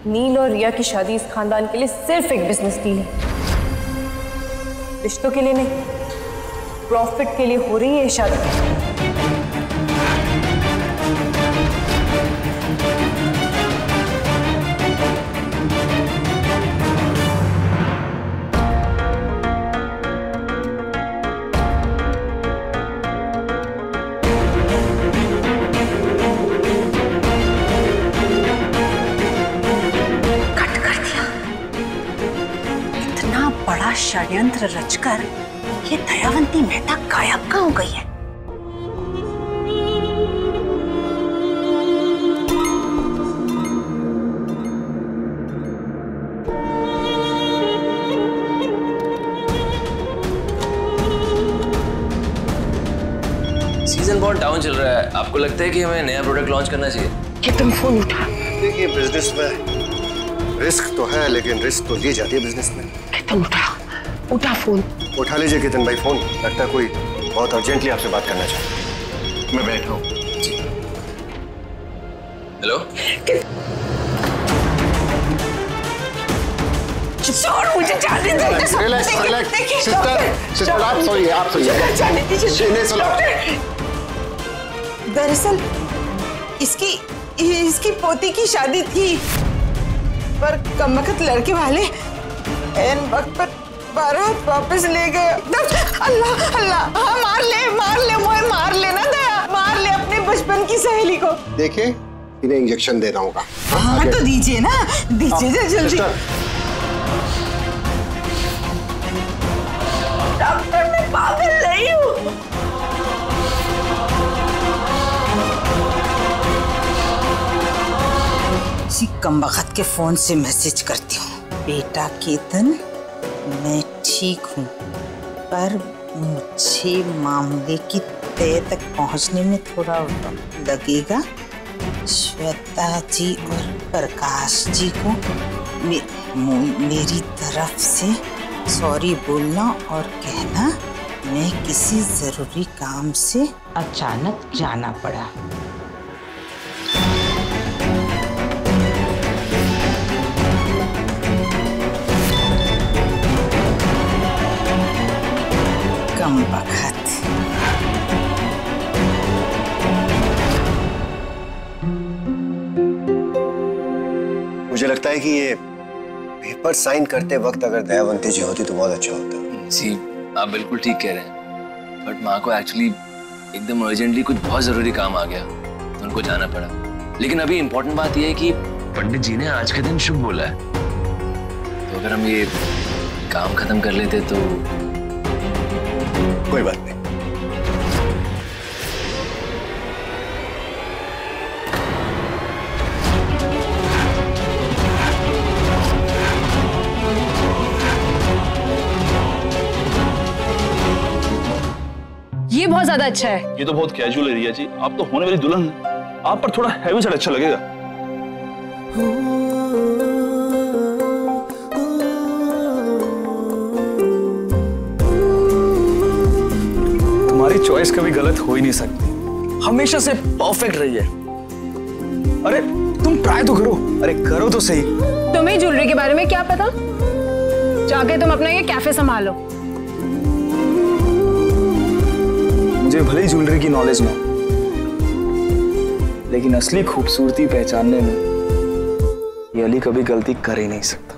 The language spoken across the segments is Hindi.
नील और रिया की शादी इस खानदान के लिए सिर्फ एक बिजनेस डील है, रिश्तों के लिए नहीं, प्रॉफिट के लिए हो रही है ये शादी। षड्यंत्र रचकर ये दयावंती मेहता गायब कहाँ हो गई है? सीजन बहुत डाउन चल रहा है, आपको लगता है कि हमें नया प्रोडक्ट लॉन्च करना चाहिए? केतन फोन उठा। देखिए बिजनेस में रिस्क तो है, लेकिन रिस्क तो ली जाती है बिजनेस में। केतन उठा फोन। उठा लीजिए केतन भाई फोन, लगता है कोई बहुत अर्जेंटली आपसे बात करना चाहता है। मैं बैठा हूँ। हेलो। छोड़ मुझे जाने दे। रिलैक्स सिस्टर आप सोइए, आप सोइए। जाने दीजिए। दरअसल इसकी पोती की शादी थी, पर कमबख्त लड़के वाले एन वक्त पर बारात वापस ले गए। अल्लाह अल्लाह, हाँ मार ले मोए, मार ले ना दया, मार ले अपने बचपन की सहेली को। देखिए इन्हें इंजेक्शन देना होगा। हाँ तो दीजिए ना, दीजिए जल्दी। डॉक्टर मैं पागल नहीं हूँ। इसी कमबख्त के फोन से मैसेज करती हूँ, बेटा केतन मैं ठीक हूँ, पर मुझे मामले की तह तक पहुँचने में थोड़ा वक्त लगेगा। श्वेता जी और प्रकाश जी को मेरी तरफ से सॉरी बोलना और कहना मैं किसी जरूरी काम से अचानक जाना पड़ा। मुझे लगता है कि ये पेपर साइन करते वक्त अगर दयावंती जी होती तो बहुत अच्छा होता। जी आप बिल्कुल ठीक कह रहे हैं, बट माँ को एक्चुअली एकदम अर्जेंटली कुछ बहुत जरूरी काम आ गया तो उनको जाना पड़ा। लेकिन अभी इम्पोर्टेंट बात यह है कि पंडित जी ने आज के दिन शुभ बोला है, तो अगर हम ये काम खत्म कर लेते तो। कोई बात नहीं। ये बहुत ज्यादा अच्छा है। ये तो बहुत कैजुअल है रिया जी, आप तो होने वाली दुल्हन हैं, आप पर थोड़ा हैवी सेट अच्छा लगेगा। तुम्हारी चॉइस कभी गलत हो ही नहीं सकती, हमेशा से परफेक्ट रही है। अरे तुम ट्राई तो करो, अरे करो तो सही। तुम्हें ज्वेलरी के बारे में क्या पता? जाके तुम अपना ये कैफे संभालो। मुझे भले ही ज्वेलरी की नॉलेज ना, लेकिन असली खूबसूरती पहचानने में ये अली कभी गलती कर ही नहीं सकता।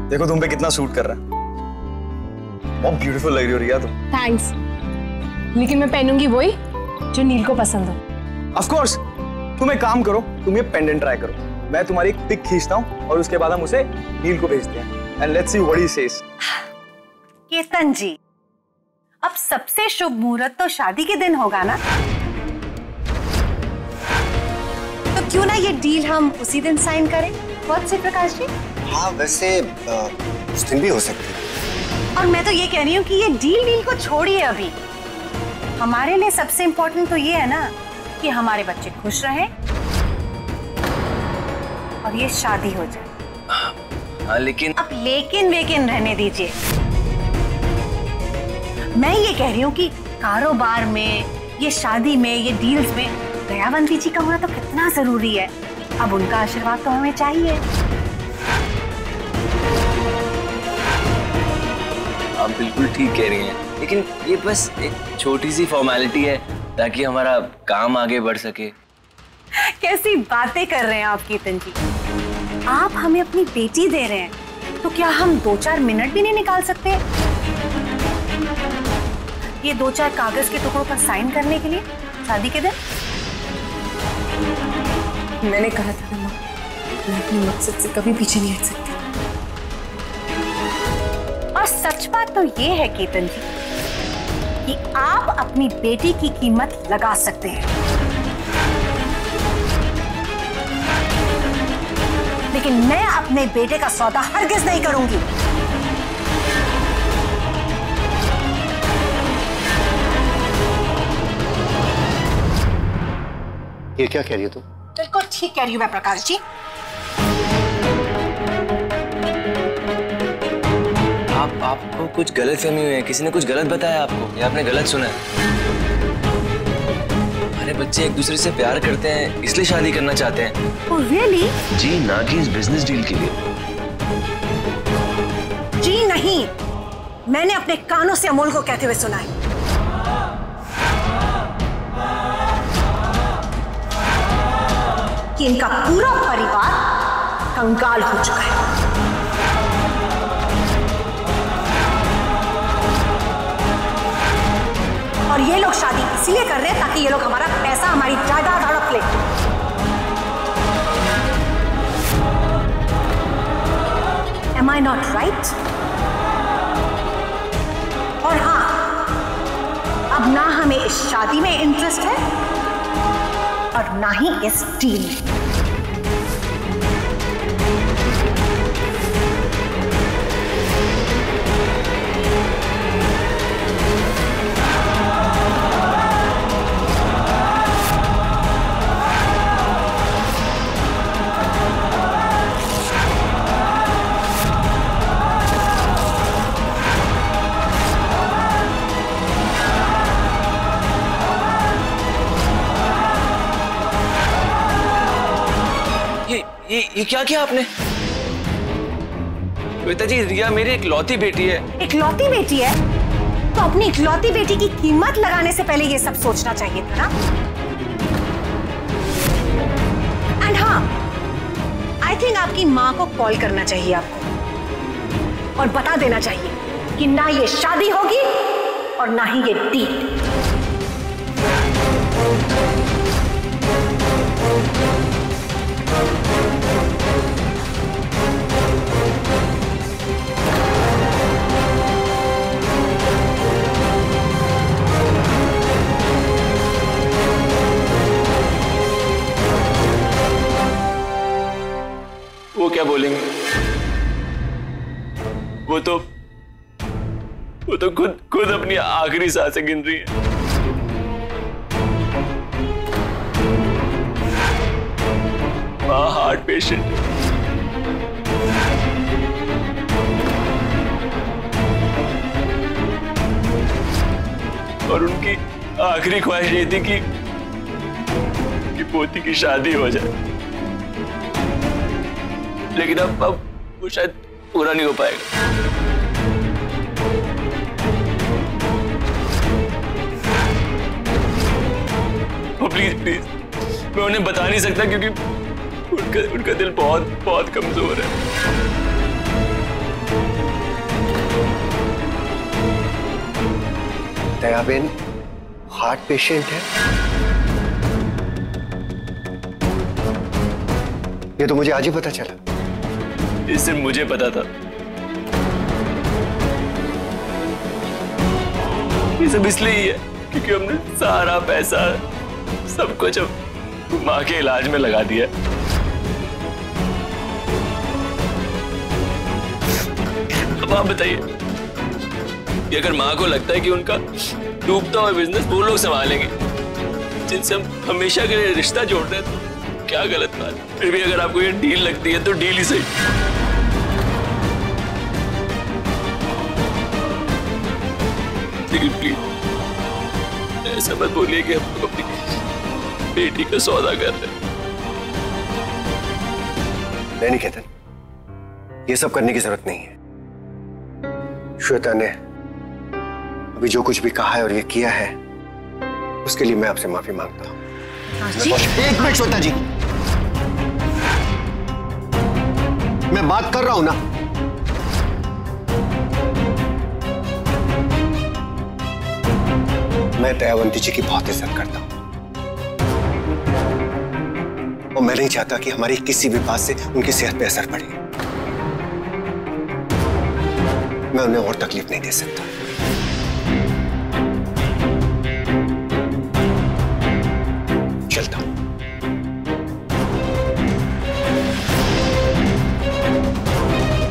देखो तुम पे कितना सूट कर रहा है, बहुत ब्यूटीफुल लग रही हो रिया तुम। थैंक्स, लेकिन मैं पहनूंगी वही जो नील को पसंद हो। ऑफ कोर्स, तुम एक काम करो, तुम ये पेंडेंट ट्राई करो, मैं तुम्हारी एक पिक खींचता हूँ और उसके बाद हम उसे नील को भेजते हैं। And let's see what he says. Ketan जी, अब सबसे शुभ मुहूर्त तो शादी के दिन होगा ना, तो क्यों ना ये डील हम उसी दिन साइन करें? बहुत से प्रकाश जी। हाँ वैसे उस दिन भी हो सकती है। और मैं तो ये कह रही हूँ कि ये डील को छोड़िए अभी। हमारे लिए सबसे इम्पोर्टेंट तो ये है ना कि हमारे बच्चे खुश रहें और ये शादी हो जाए। हाँ लेकिन अब लेकिन रहने दीजिए। मैं ये कह रही हूँ कि कारोबार में ये शादी में, ये डील्स में दयावंती जी का होना तो कितना जरूरी है। अब उनका आशीर्वाद तो हमें चाहिए। आप बिल्कुल ठीक कह रही हैं, लेकिन ये बस एक छोटी सी फॉर्मेलिटी है ताकि हमारा काम आगे बढ़ सके। कैसी बातें कर रहे हैं आप कीर्तन जी। आप हमें अपनी बेटी दे रहे हैं, तो क्या हम 2-4 मिनट भी नहीं निकाल सकते ये 2-4 कागज के टुकड़ों पर साइन करने के लिए शादी के दिन? मैंने कहा था ना माँ, मैं अपने मकसद से कभी पीछे नहीं हट सकती। और सच बात तो ये है कीर्तन जी कि आप अपनी बेटी की कीमत लगा सकते हैं, लेकिन मैं अपने बेटे का सौदा हरगिज नहीं करूंगी। ये क्या कह रही हो तुम? बिल्कुल ठीक कह रही हूँ मैं प्रकाश जी। आपको कुछ गलत फहमी हुई है, किसी ने कुछ गलत बताया आपको, या आपने गलत सुना है? हमारे बच्चे एक दूसरे से प्यार करते हैं, इसलिए शादी करना चाहते हैं। Oh, really? जी, ना कि इस बिजनेस डील के लिए। जी नहीं, मैंने अपने कानों से अमोल को कहते हुए सुना है कि इनका पूरा परिवार कंगाल हो चुका है। और ये लोग शादी इसीलिए कर रहे हैं ताकि ये लोग हमारा पैसा, हमारी जायदाद हड़प ले। Am I not right? और हाँ, अब ना हमें इस शादी में इंटरेस्ट है और ना ही इस डील में। ये क्या किया आपने? श्वेता जी, रिया मेरी इकलौती बेटी है। इकलौती बेटी है तो अपनी इकलौती बेटी की कीमत लगाने से पहले ये सब सोचना चाहिए था ना। एंड हाँ, आई थिंक आपकी माँ को कॉल करना चाहिए आपको और बता देना चाहिए कि ना ये शादी होगी और ना ही ये डील। वो क्या बोलेंगे? वो तो खुद अपनी आखिरी सांसें गिन रही है। माँ हार्ट पेशेंट, और उनकी आखिरी ख्वाहिश ये थी कि पोती की शादी हो जाए, लेकिन अब वो शायद पूरा नहीं हो पाएगा। प्लीज मैं उन्हें बता नहीं सकता क्योंकि उनका दिल बहुत बहुत कमजोर है। दयाबेन हार्ट पेशेंट है? ये तो मुझे आज ही पता चला। ये सिर्फ मुझे पता था। ये सब इसलिए ही है क्योंकि हमने सारा पैसा, सब कुछ माँ के इलाज में लगा दिया। अब आप बताइए कि अगर माँ को लगता है कि उनका डूबता हुआ बिजनेस वो लोग संभालेंगे जिनसे हम हमेशा के लिए रिश्ता जोड़ रहे हैं, तो क्या गलत बात है। फिर भी अगर आपको ये डील लगती है तो डील ही सही। लेकिन प्लीज ऐसा मत बोलिए कि हम लोग अपनी बेटी का सौदा कर रहे हैं। नहीं केतन, ये सब करने की जरूरत नहीं है। श्वेता ने अभी जो कुछ भी कहा है और ये किया है, उसके लिए मैं आपसे माफी मांगता हूँ। एक मिनट श्वेता जी, मैं बात कर रहा हूं ना। मैं दयावंती जी की बहुत इज्जत करता हूं और मैं नहीं चाहता कि हमारी किसी भी बात से उनकी सेहत पे असर पड़े। मैं उन्हें और तकलीफ नहीं दे सकता। चलता हूं।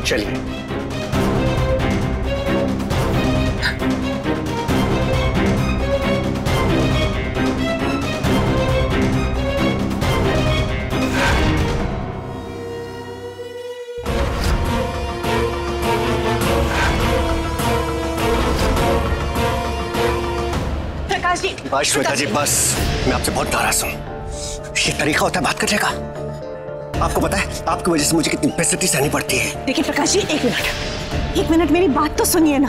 चलिए। प्रकाश जी, बस श्वेता जी बस, मैं आपसे बहुत नाराज हूं। ये तरीका होता है बात करने का? आपको पता है आपकी वजह से मुझे कितनी बेइज्जती सहनी पड़ती है। देखिए प्रकाश जी, एक मिनट मेरी बात तो सुनिए ना।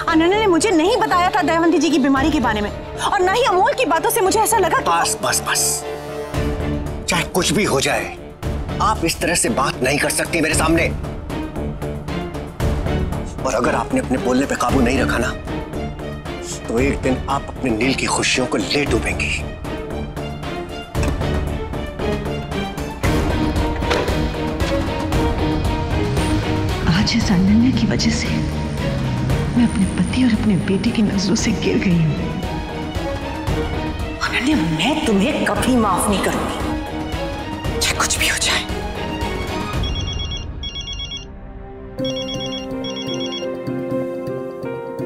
अनन्या ने मुझे नहीं बताया था दयावंती जी की बीमारी के बारे में, और ना ही अमोल की बातों से मुझे ऐसा लगा कि बस बस बस, चाहे कुछ भी हो जाए, आप इस तरह से बात नहीं कर सकती मेरे सामने। और अगर आपने अपने बोलने पे काबू नहीं रखा ना, तो एक दिन आप अपने नील की खुशियों को ले डूबेंगी। आज इस अनन्या की वजह से मैं अपने पति और अपने बेटे की नजरों से गिर गई हूँ। अनन्या, मैं तुम्हें कभी माफ नहीं करूंगी, चाहे कुछ भी हो जाए।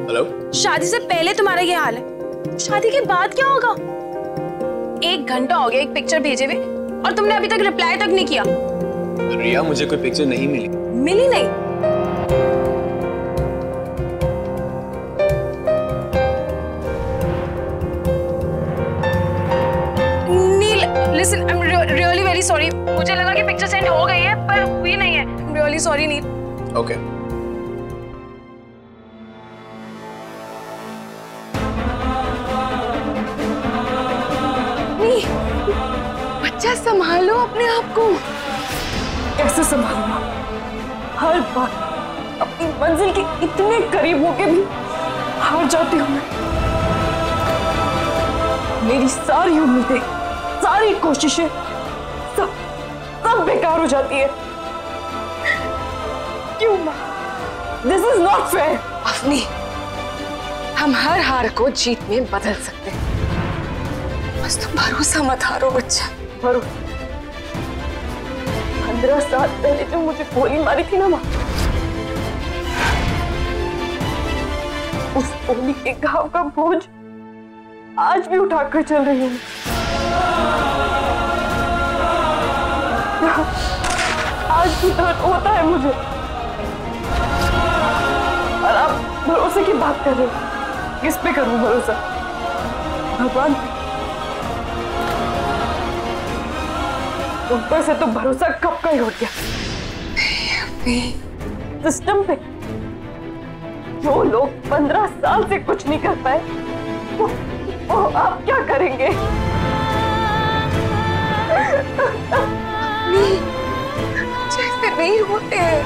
हेलो, शादी से पहले तुम्हारा ये हाल है, शादी के बाद क्या होगा? 1 घंटा हो गया एक पिक्चर भेजे हुए और तुमने अभी तक रिप्लाई तक नहीं किया। रिया, मुझे कोई पिक्चर नहीं मिली। मिली नहीं? Neel, listen, I am really very sorry. मुझे लगा कि पिक्चर सेंड हो गई है, पर हुई नहीं है। I am really sorry Neel. Okay. बच्चा, संभालो अपने आप को। कैसे संभालूंगा? हर बार अपनी मंजिल के इतने करीब होके भी हार जाती हूँ मैं। मेरी सारी उम्मीदें, सारी कोशिशें सब बेकार हो जाती है। क्यों माँ? This is not fair. अफनी, हम हर हार को जीत में बदल सकते हैं। बस तुम भरोसा मत हारो बच्चा। 15 साल पहले जो मुझे गोली मारी थी ना माँ, उस गोली के घाव का बोझ आज भी उठाकर चल रही हूँ। आज भी दर्द होता है मुझे। और आप भरोसे की बात कर रहे हो, किस पे करूं भरोसा? भगवान पे? ऊपर से तो भरोसा कब का ही उठ गया। सिस्टम पे जो लोग 15 साल से कुछ नहीं कर पाए, वो आप क्या करेंगे? जैसे नहीं होते हैं।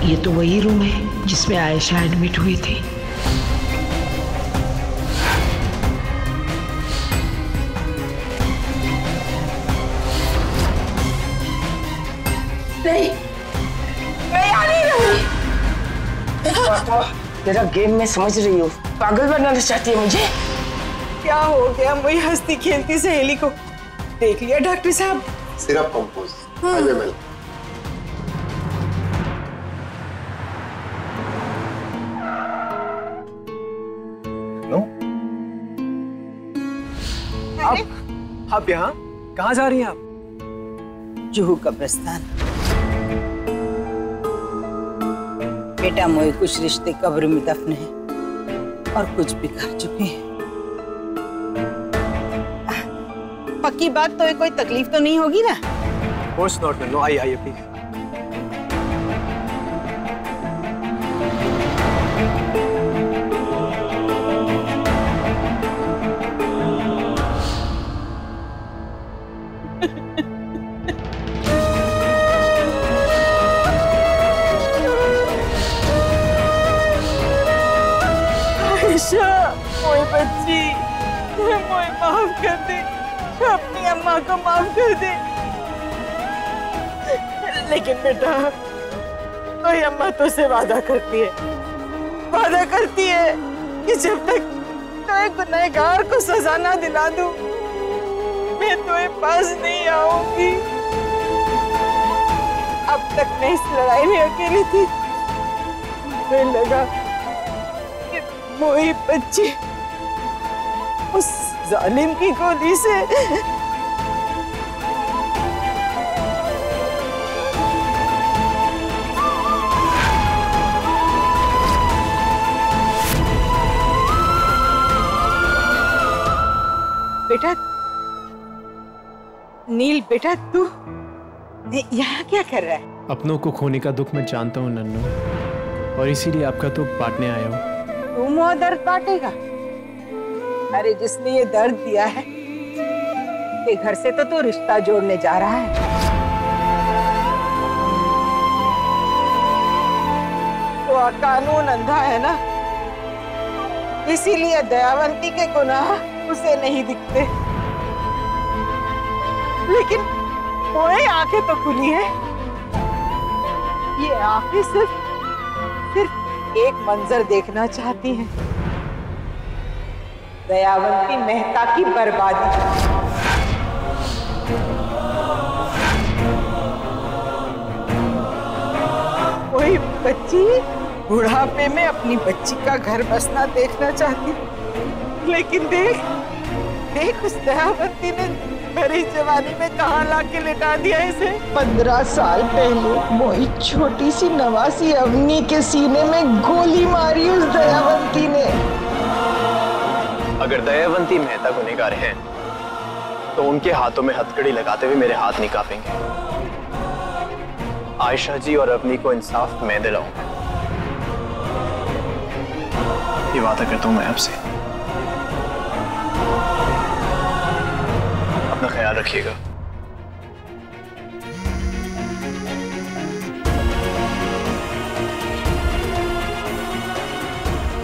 ये तो वही रूम है जिसमें आयशा एडमिट हुई थी। नहीं, मैं यहाँ नहीं रहूंगी। तेरा गेम में समझ रही हो, पागल बनाना चाहती है मुझे। क्या हो गया मुझे हंसती खेलती सहेली को? देख लिया डॉक्टर साहब? Syrup compose 5 ml। आप यहाँ कहाँ जा रही हैं आप? जुहू कब्रिस्तान। बेटा मोए कुछ रिश्ते कब्र में दफन है और कुछ भी कर चुके हैं। पक्की बात तो है, कोई तकलीफ तो नहीं होगी ना? कोर्स नॉट नन्नू, आइए प्लीज। मोए बच्ची, मोए माफ कर दे, अपनी अम्मा को माफ कर दे। लेकिन बेटा, कोई अम्मा तुझसे वादा करती है कि जब तक तो गुनहगार को सजा ना दिला दूं, मैं तुम्हारे पास नहीं आऊंगी। अब तक मैं इस लड़ाई में अकेली थी। मुझे लगा कि मोई बच्ची उस जालिम की गोली से बेटा, नील बेटा, तू यहाँ क्या कर रहा है? अपनों को खोने का दुख मैं जानता हूँ नन्नू, और इसीलिए आपका दुख बांटने आया हूँ। तू मुँह दर्द बांटेगा? अरे जिसने ये दर्द दिया है, के घर से तो तू रिश्ता जोड़ने जा रहा है। तो कानून अंधा है ना, इसीलिए दयावंती के गुनाह उसे नहीं दिखते। लेकिन कोई आंखें तो खुली है। ये आंखें सिर्फ एक मंजर देखना चाहती हैं, दयावंती मेहता की बर्बादी। कोई बच्ची बुढ़ापे में अपनी बच्ची का घर बसना देखना चाहती, लेकिन देख उस दयावंती ने मेरी जवानी में कहाँ लाके लिटा दिया इसे। 15 साल पहले मोई छोटी सी नवासी अवनी के सीने में गोली मारी उस दयावंती ने। अगर दयावंती मेहता गुनहगार हैं, तो उनके हाथों में हथकड़ी लगाते हुए मेरे हाथ नहीं कांपेंगे। आयशा जी और अवनी को इंसाफ मैं दिलाऊंगा, ये वादा करता हूं मैं आपसे। अपना ख्याल रखिएगा।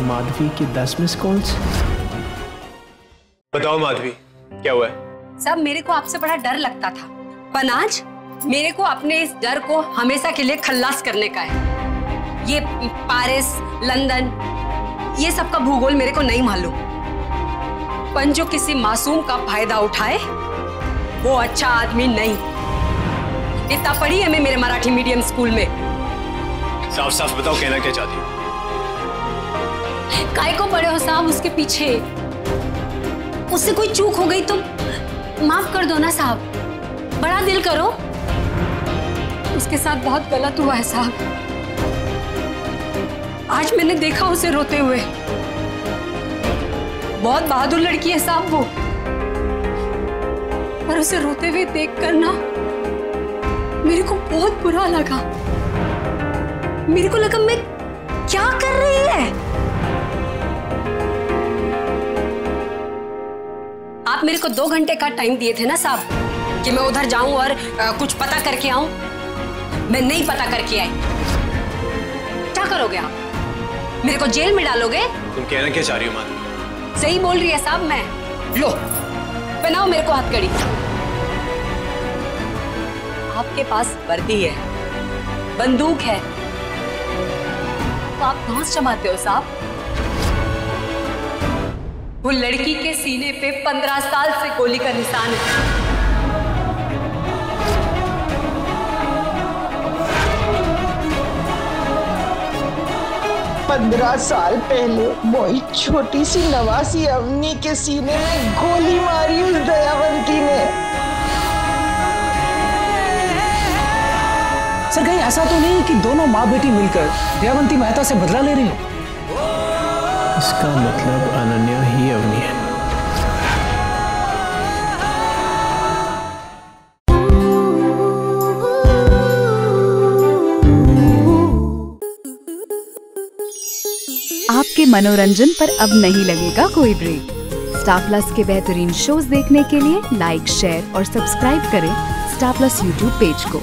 माधवी की 10 मिस कॉल्स। बताओ माधवी, क्या हुआ है? सब मेरे को आपसे बड़ा डर लगता था, पर आज मेरे को अपने इस डर को हमेशा के लिए खल्लास करने का है। ये पेरिस, लंदन, ये सब का भूगोल मेरे को नहीं मालूम, पर जो किसी मासूम का फायदा उठाए वो अच्छा आदमी नहीं। इतना पढ़ी है मैं मेरे मराठी मीडियम स्कूल में। साफ साफ बताओ, कहना क्या चाहती हो? काय को पड़े हो साहब उसके पीछे? उससे कोई चूक हो गई तो माफ कर दो ना साहब, बड़ा दिल करो। उसके साथ बहुत गलत हुआ है साहब। आज मैंने देखा उसे रोते हुए। बहुत बहादुर लड़की है साहब वो, पर उसे रोते हुए देखकर ना मेरे को बहुत बुरा लगा। मेरे को लगा मैं क्या कर रही है। आप मेरे को 2 घंटे का टाइम दिए थे ना साहब कि मैं उधर जाऊं और कुछ पता करके आऊं। मैं नहीं पता करके आई। क्या करोगे आप? मेरे को जेल में डालोगे? तुम कहना क्या चाह रही हो माधवी? सही बोल रही है साहब मैं। लो पहनाओ मेरे को हथकड़ी। आपके पास वर्दी है, बंदूक है, तो आप घास जमाते हो साहब। वो लड़की के सीने पे 15 साल से गोली का निशान है। 15 साल पहले मोई छोटी सी नवासी अवनी के सीने में गोली मारी उस दयावंती ने। सर कहीं ऐसा तो नहीं कि दोनों माँ बेटी मिलकर दयावंती मेहता से बदला ले रही हो? इसका मतलब अनन्या ही अवनी है। आपके मनोरंजन पर अब नहीं लगेगा कोई ब्रेक। स्टार प्लस के बेहतरीन शोज देखने के लिए लाइक, शेयर और सब्सक्राइब करें स्टार प्लस यूट्यूब पेज को।